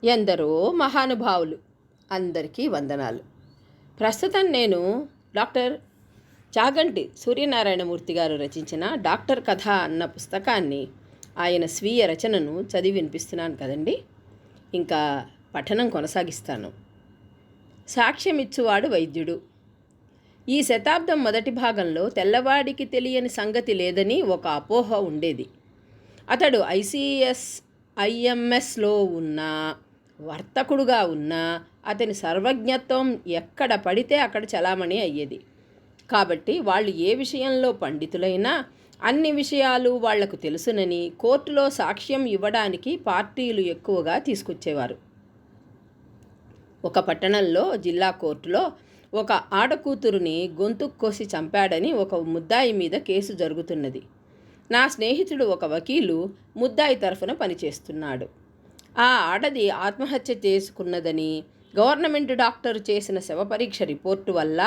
ఎందరో మహానుభావులు, అందరికీ వందనాలు. ప్రస్తుతం నేను డాక్టర్ చాగంటి సూర్యనారాయణమూర్తి గారు రచించిన డాక్టర్ కథ అన్న పుస్తకాన్ని, ఆయన స్వీయ రచనను చదివి వినిపిస్తున్నాను కదండి. ఇంకా పఠనం కొనసాగిస్తాను. సాక్ష్యమిచ్చువాడు వైద్యుడు. ఈ శతాబ్దం మొదటి భాగంలో తెల్లవాడికి తెలియని సంగతి లేదని ఒక అపోహ ఉండేది. అతడు ఐఎంఎస్లో ఉన్న వర్తకుడుగా ఉన్నా అతని సర్వజ్ఞత్వం ఎక్కడ పడితే అక్కడ చలామణి అయ్యేది. కాబట్టి వాళ్ళు ఏ విషయంలో పండితులైనా అన్ని విషయాలు వాళ్లకు తెలుసునని కోర్టులో సాక్ష్యం ఇవ్వడానికి పార్టీలు ఎక్కువగా తీసుకొచ్చేవారు. ఒక పట్టణంలో జిల్లా కోర్టులో ఒక ఆడకూతురుని గొంతు కోసి చంపాడని ఒక ముద్దాయి మీద కేసు జరుగుతున్నది. నా స్నేహితుడు ఒక వకీలు ముద్దాయి తరఫున పనిచేస్తున్నాడు. ఆ ఆడది ఆత్మహత్య చేసుకున్నదని, గవర్నమెంట్ డాక్టరు చేసిన శవపరీక్ష రిపోర్టు వల్ల,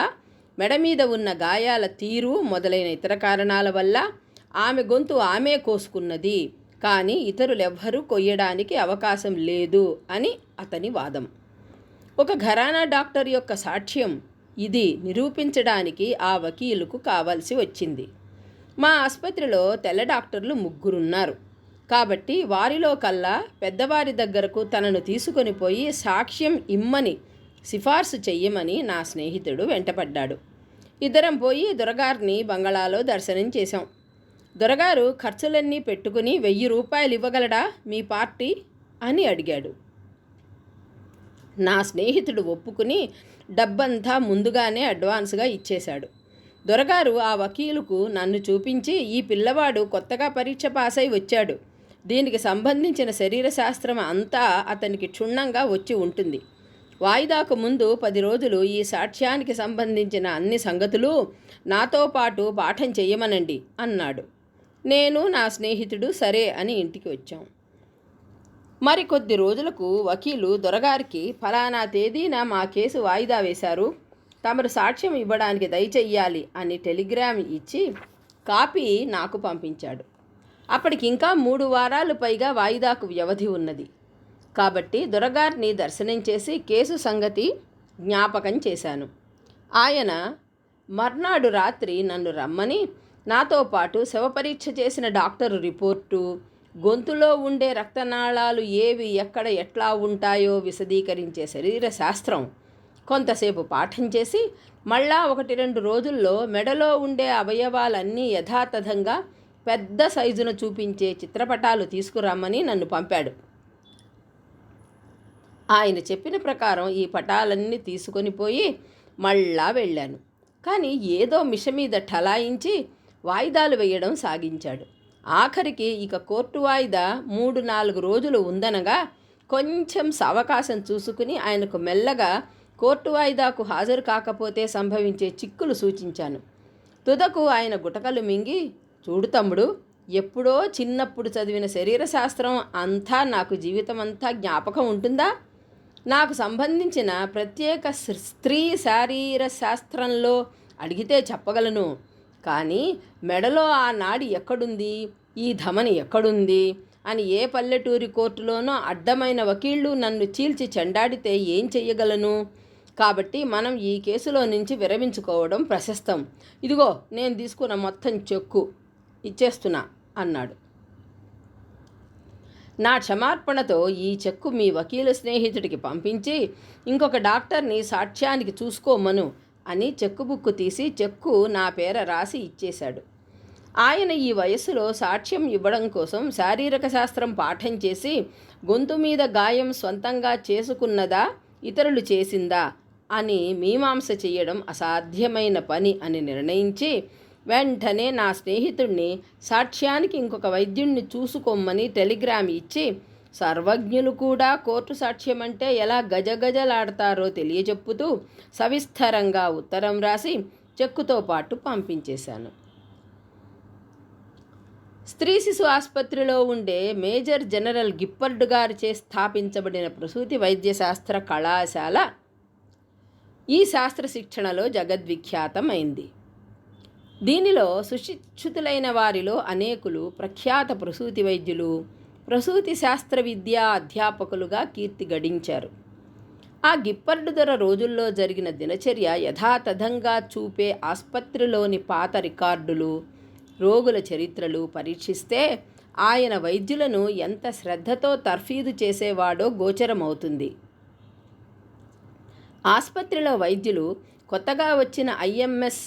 మెడ మీద ఉన్న గాయాల తీరు మొదలైన ఇతర కారణాల వల్ల ఆమె గొంతు ఆమె కోసుకున్నది, కానీ ఇతరులెవ్వరూ కొయ్యడానికి అవకాశం లేదు అని అతని వాదం. ఒక ఘరానా డాక్టర్ యొక్క సాక్ష్యం ఇది నిరూపించడానికి ఆ వకీలుకు కావాల్సి వచ్చింది. మా ఆసుపత్రిలో తెల్ల డాక్టర్లు 3 ఉన్నారు. కాబట్టి వారిలో కల్లా పెద్దవారి దగ్గరకు తనను తీసుకొని పోయి సాక్ష్యం ఇమ్మని సిఫార్సు చెయ్యమని నా స్నేహితుడు వెంటపడ్డాడు. ఇద్దరం పోయి దొరగారిని బంగళాలో దర్శనం చేశాం. దొరగారు ఖర్చులన్నీ పెట్టుకుని 1000 రూపాయలు ఇవ్వగలడా మీ పార్టీ అని అడిగాడు. నా స్నేహితుడు ఒప్పుకుని డబ్బంతా ముందుగానే అడ్వాన్స్గా ఇచ్చేశాడు. దొరగారు ఆ వకీలుకు నన్ను చూపించి, ఈ పిల్లవాడు కొత్తగా పరీక్ష పాస్ అయి వచ్చాడు, దీనికి సంబంధించిన శరీర శాస్త్రం అంతా అతనికి క్షుణ్ణంగా వచ్చి ఉంటుంది, వాయిదాకు ముందు 10 రోజులు ఈ సాక్ష్యానికి సంబంధించిన అన్ని సంగతులు నాతో పాటు పాఠం చెయ్యమనండి అన్నాడు. నేను నా స్నేహితుడు సరే అని ఇంటికి వచ్చాం. మరికొద్ది రోజులకు వకీలు దొరగారికి ఫలానా తేదీన మా కేసు వాయిదా వేశారు, తమరు సాక్ష్యం ఇవ్వడానికి దయచెయ్యాలి అని టెలిగ్రామ్ ఇచ్చి కాపీ నాకు పంపించాడు. అప్పటికి ఇంకా 3 వారాలు పైగా వాయిదాకు వ్యవధి ఉన్నది. కాబట్టి దొరగారిని దర్శనం చేసి కేసు సంగతి జ్ఞాపకం చేశాను. ఆయన మర్నాడు రాత్రి నన్ను రమ్మని నాతో పాటు శవపరీక్ష చేసిన డాక్టరు రిపోర్టు, గొంతులో ఉండే రక్తనాళాలు ఏవి ఎక్కడ ఎట్లా ఉంటాయో విశదీకరించే శరీర శాస్త్రం కొంతసేపు పాఠం చేసి, మళ్ళా 1-2 రోజుల్లో మెడలో ఉండే అవయవాలన్నీ యథాతథంగా పెద్ద సైజును చూపించే చిత్రపటాలు తీసుకురమ్మని నన్ను పంపాడు. ఆయన చెప్పిన ప్రకారం ఈ పటాలన్నీ తీసుకొని పోయి మళ్ళా వెళ్ళాను. కానీ ఏదో మిష మీద ఠలాయించి వాయిదాలు వేయడం సాగించాడు. ఆఖరికి ఇక కోర్టు వాయిదా 3-4 రోజులు ఉందనగా కొంచెం అవకాశం చూసుకుని ఆయనకు మెల్లగా కోర్టు వాయిదాకు హాజరు కాకపోతే సంభవించే చిక్కులు సూచించాను. తుదకు ఆయన గుటకలు మింగి, చూడు తమ్ముడు, ఎప్పుడో చిన్నప్పుడు చదివిన శరీర శాస్త్రం అంతా నాకు జీవితమంతా జ్ఞాపకం ఉంటుందా? నాకు సంబంధించిన ప్రత్యేక స్త్రీ శారీర శాస్త్రంలో అడిగితే చెప్పగలను, కానీ మెడలో ఆ నాడి ఎక్కడుంది, ఈ ధమని ఎక్కడుంది అని ఏ పల్లెటూరి కోర్టులోనో అడ్డమైన వకీళ్ళు నన్ను చీల్చి చెండాడితే ఏం చెయ్యగలను? కాబట్టి మనం ఈ కేసులో నుంచి విరమించుకోవడం ప్రశస్తం. ఇదిగో నేను తీసుకున్న మొత్తం చెక్కు ఇచ్చేస్తున్నా అన్నాడు. నా క్షమార్పణతో ఈ చెక్కు మీ వకీలు స్నేహితుడికి పంపించి ఇంకొక డాక్టర్ని సాక్ష్యానికి చూసుకోమను అని చెక్కు బుక్కు తీసి చెక్కు నా పేర రాసి ఇచ్చేశాడు. ఆయన ఈ వయస్సులో సాక్ష్యం ఇవ్వడం కోసం శారీరక శాస్త్రం పాఠం చేసి గొంతు మీద గాయం స్వంతంగా చేసుకున్నదా ఇతరులు చేసిందా అని మీమాంస చేయడం అసాధ్యమైన పని అని నిర్ణయించి వెంటనే నా స్నేహితుడిని సాక్ష్యానికి ఇంకొక వైద్యుణ్ణి చూసుకోమని టెలిగ్రామ్ ఇచ్చి, సర్వజ్ఞులు కూడా కోర్టు సాక్ష్యం అంటే ఎలా గజగజలాడతారో తెలియచెప్పుతూ సవిస్తరంగా ఉత్తరం రాసి చెక్కుతో పాటు పంపించేశాను. స్త్రీ శిశు ఆసుపత్రిలో ఉండే మేజర్ జనరల్ గిప్పర్డ్ గారిచే స్థాపించబడిన ప్రసూతి వైద్యశాస్త్ర కళాశాల ఈ శాస్త్ర శిక్షణలో జగద్విఖ్యాతమైంది. దీనిలో సుశిక్షితులైన వారిలో అనేకులు ప్రఖ్యాత ప్రసూతి వైద్యులు, ప్రసూతి శాస్త్ర విద్యా అధ్యాపకులుగా కీర్తి గడించారు. ఆ గిప్పర్డు దొర రోజుల్లో జరిగిన దినచర్య యథాతథంగా చూపే ఆసుపత్రిలోని పాత రికార్డులు, రోగుల చరిత్రలు పరీక్షిస్తే ఆయన వైద్యులను ఎంత శ్రద్ధతో తర్ఫీదు చేసేవాడో గోచరమవుతుంది. ఆసుపత్రిలో వైద్యులు కొత్తగా వచ్చిన ఐఎంఎస్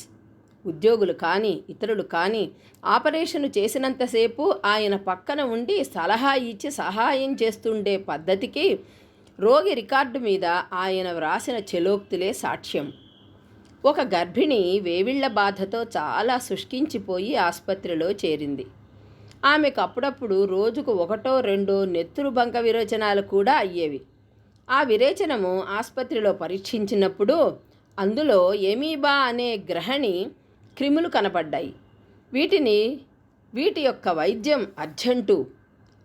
ఉద్యోగులు కానీ ఇతరులు కానీ ఆపరేషను చేసినంతసేపు ఆయన పక్కన ఉండి సలహా ఇచ్చి సహాయం చేస్తుండే పద్ధతికి రోగి రికార్డు మీద ఆయన వ్రాసిన చెలోక్తులే సాక్ష్యం. ఒక గర్భిణి వేవిళ్ల బాధతో చాలా శుష్కించిపోయి ఆసుపత్రిలో చేరింది. ఆమెకు అప్పుడప్పుడు రోజుకు 1-2 నెత్తురు బంక విరోచనాలు కూడా అయ్యేవి. ఆ విరేచనము ఆసుపత్రిలో పరీక్షించినప్పుడు అందులో ఎమీబా అనే గ్రహణి క్రిములు కనపడ్డాయి. వీటి యొక్క వైద్యం అర్జెంటు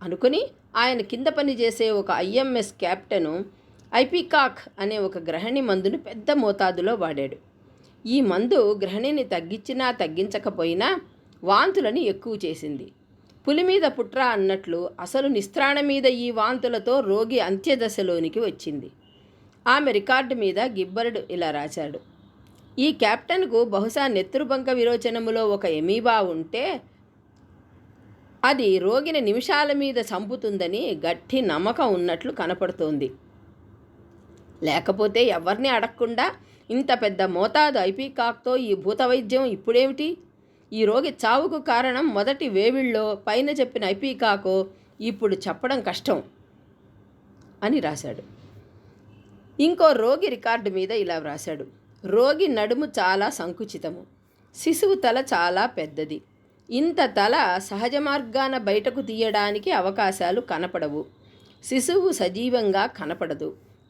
అనుకుని ఆయన కింద పనిచేసే ఒక ఐఎంఎస్ క్యాప్టెను ఐపికాక్ అనే ఒక గ్రహణి మందును పెద్ద మోతాదులో వాడాడు. ఈ మందు గ్రహణిని తగ్గించినా తగ్గించకపోయినా వాంతులను ఎక్కువ చేసింది. పులి మీద పుట్ర అన్నట్లు అసలు నిస్త్రాణ మీద ఈ వాంతులతో రోగి అంత్యదశలోనికి వచ్చింది. ఆమె రికార్డు మీద గిబ్బర్డ్ ఇలా రాశాడు: ఈ కెప్టెన్కు బహుశా నెత్తురుబంక విరోచనములో ఒక ఎమీబా ఉంటే అది రోగిని నిమిషాల మీద చంపుతుందని గట్టి నమ్మకం ఉన్నట్లు కనపడుతోంది. లేకపోతే ఎవరిని అడగకుండా ఇంత పెద్ద మోతాదు ఐపికాక్తో ఈ భూతవైద్యం ఇప్పుడేమిటి? ఈ రోగి చావుకు కారణం మొదటి వేవిళ్ళో పైన చెప్పిన ఐపికాకో ఇప్పుడు చెప్పడం కష్టం అని రాశాడు. ఇంకో రోగి రికార్డు మీద ఇలా వ్రాశాడు: రోగి నడుము చాలా సంకుచితము, శిశువు తల చాలా పెద్దది. ఇంత తల సహజ మార్గాన బయటకు తీయడానికి అవకాశాలు కనపడవు. శిశువు సజీవంగా కనపడదు.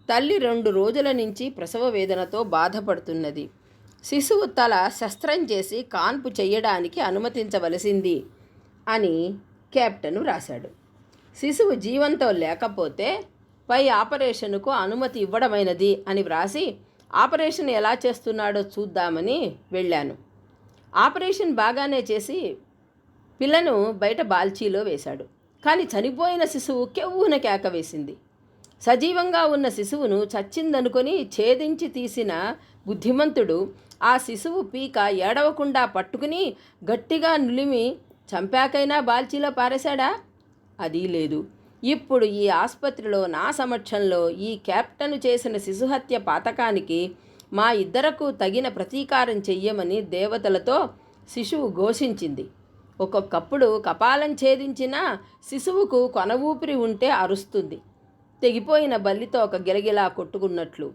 తల్లి 2 రోజుల నుంచి ప్రసవ వేదనతో బాధపడుతున్నది. శిశువు తల శస్త్రం చేసి కాన్పు చేయడానికి అనుమతించవలసింది అని కెప్టెన్ రాశాడు. శిశువు జీవంతో లేకపోతే పై ఆపరేషన్కు అనుమతి ఇవ్వడమైనది అని వ్రాసి ఆపరేషన్ ఎలా చేస్తున్నాడో చూద్దామని వెళ్ళాను. ఆపరేషన్ బాగానే చేసి పిల్లను బయట బాల్చీలో వేశాడు. కానీ చనిపోయిన శిశువు కెవ్వున కేక వేసింది. సజీవంగా ఉన్న శిశువును చచ్చిందనుకొని ఛేదించి తీసిన బుద్ధిమంతుడు ఆ శిశువు పీక ఏడవకుండా పట్టుకుని గట్టిగా నులిమి చంపాకైనా బాల్చీలో పారేశాడా? అదీ లేదు. ఇప్పుడు ఈ ఆసుపత్రిలో నా సమక్షంలో ఈ కెప్టెన్ చేసిన శిశుహత్య పాతకానికి మా ఇద్దరకు తగిన ప్రతీకారం చెయ్యమని దేవతలతో శిశువు ఘోషించింది. ఒక్కొక్కప్పుడు కపాలం ఛేదించినా శిశువుకు కొన ఊపిరి ఉంటే అరుస్తుంది, తెగిపోయిన బల్లితో ఒక గిలగిలా కొట్టుకున్నట్లు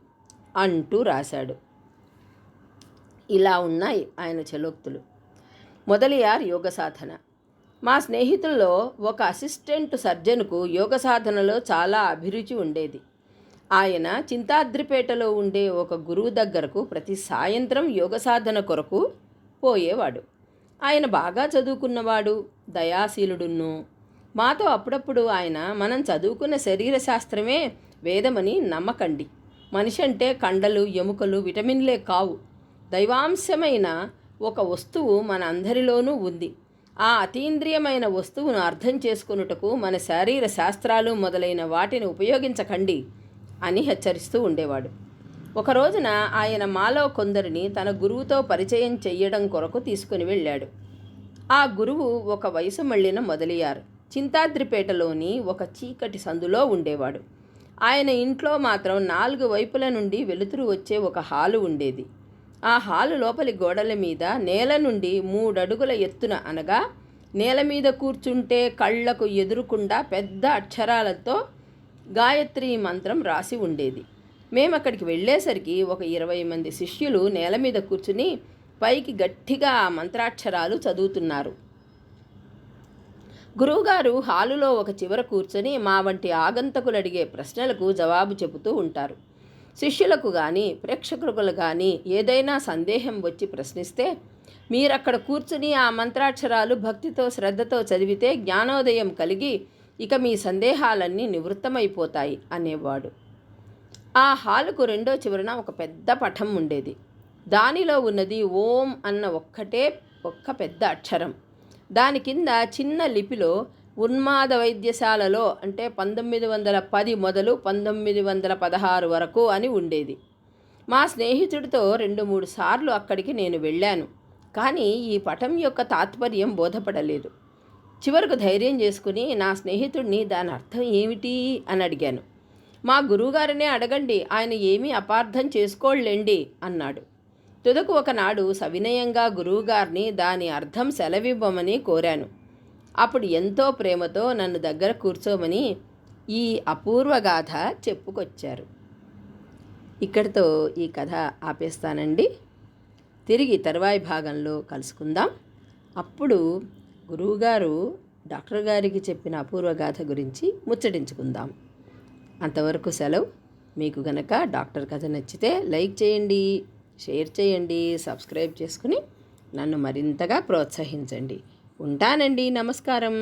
అంటూ రాశాడు. ఇలా ఉన్నాయి ఆయన చలోక్తులు. మొదలియార్ యోగ సాధన. మా స్నేహితుల్లో ఒక అసిస్టెంట్ సర్జన్కు యోగ సాధనలో చాలా అభిరుచి ఉండేది. ఆయన చింతాద్రిపేటలో ఉండే ఒక గురువు దగ్గరకు ప్రతి సాయంత్రం యోగ సాధన కొరకు పోయేవాడు. ఆయన బాగా చదువుకున్నవాడు, దయాశీలుడును. మాతో అప్పుడప్పుడు ఆయన, మనం చదువుకున్న శరీర శాస్త్రమే వేదమని నమ్మకండి. మనిషి అంటే కండలు, ఎముకలు, విటమిన్లే కావు. దైవాంశమైన ఒక వస్తువు మన అందరిలోనూ ఉంది. ఆ అతీంద్రియమైన వస్తువును అర్థం చేసుకొనుటకు మన శరీర శాస్త్రాలు మొదలైన వాటిని ఉపయోగించకండి అని హెచ్చరిస్తూ ఉండేవాడు. ఒక రోజున ఆయన మాలో కొందరిని తన గురువుతో పరిచయం చెయ్యడం కొరకు తీసుకుని వెళ్ళాడు. ఆ గురువు ఒక వయసు మళ్ళిన మొదలియారు. చింతాద్రిపేటలోని ఒక చీకటి సందులో ఉండేవాడు. ఆయన ఇంట్లో మాత్రం 4 వైపుల నుండి వెలుతురు వచ్చే ఒక హాలు ఉండేది. ఆ హాలు లోపలి గోడల మీద నేల నుండి 3 అడుగుల ఎత్తున, అనగా నేల మీద కూర్చుంటే కళ్ళకు ఎదురుకుండా పెద్ద అక్షరాలతో గాయత్రి మంత్రం రాసి ఉండేది. మేము అక్కడికి వెళ్ళేసరికి ఒక 20 మంది శిష్యులు నేల మీద కూర్చుని పైకి గట్టిగా ఆ మంత్రాక్షరాలు చదువుతున్నారు. గురువుగారు హాలులో ఒక చివర కూర్చొని మా వంటి ఆగంతకులు అడిగే ప్రశ్నలకు జవాబు చెబుతూ ఉంటారు. శిష్యులకు కానీ ప్రేక్షకులకు కానీ ఏదైనా సందేహం వచ్చి ప్రశ్నిస్తే, మీరక్కడ కూర్చుని ఆ మంత్రాక్షరాలు భక్తితో శ్రద్ధతో చదివితే జ్ఞానోదయం కలిగి ఇక మీ సందేహాలన్నీ నివృత్తమైపోతాయి అనేవాడు. ఆ హాలుకు 2వ చివరన ఒక పెద్ద పటం ఉండేది. దానిలో ఉన్నది ఓం అన్న ఒక్క పెద్ద అక్షరం. దాని కింద చిన్న లిపిలో ఉన్మాద వైద్యశాలలో అంటే 1910 మొదలు 1916 వరకు అని ఉండేది. మా స్నేహితుడితో 2-3 సార్లు అక్కడికి నేను వెళ్ళాను. కానీ ఈ పటం యొక్క తాత్పర్యం బోధపడలేదు. చివరకు ధైర్యం చేసుకుని నా స్నేహితుడిని దాని అర్థం ఏమిటి అని అడిగాను. మా గురువుగారినే అడగండి, ఆయన ఏమీ అపార్థం చేసుకోలేండి అన్నాడు. తుదకు ఒకనాడు సవినయంగా గురువుగారిని దాని అర్థం సెలవివ్వమని కోరాను. అప్పుడు ఎంతో ప్రేమతో నన్ను దగ్గర కూర్చోమని ఈ అపూర్వ గాథ చెప్పుకొచ్చారు. ఇక్కడితో ఈ కథ ఆపేస్తానండి. తిరిగి తరువాయి భాగంలో కలుసుకుందాం. అప్పుడు గురువుగారు డాక్టర్ గారికి చెప్పిన అపూర్వ గాథ గురించి ముచ్చటించుకుందాం. అంతవరకు సెలవు. మీకు గనక డాక్టర్ కథ నచ్చితే లైక్ చేయండి, షేర్ చేయండి, సబ్స్క్రైబ్ చేసుకుని నన్ను మరింతగా ప్రోత్సహించండి. ఉంటానండి. నమస్కారం.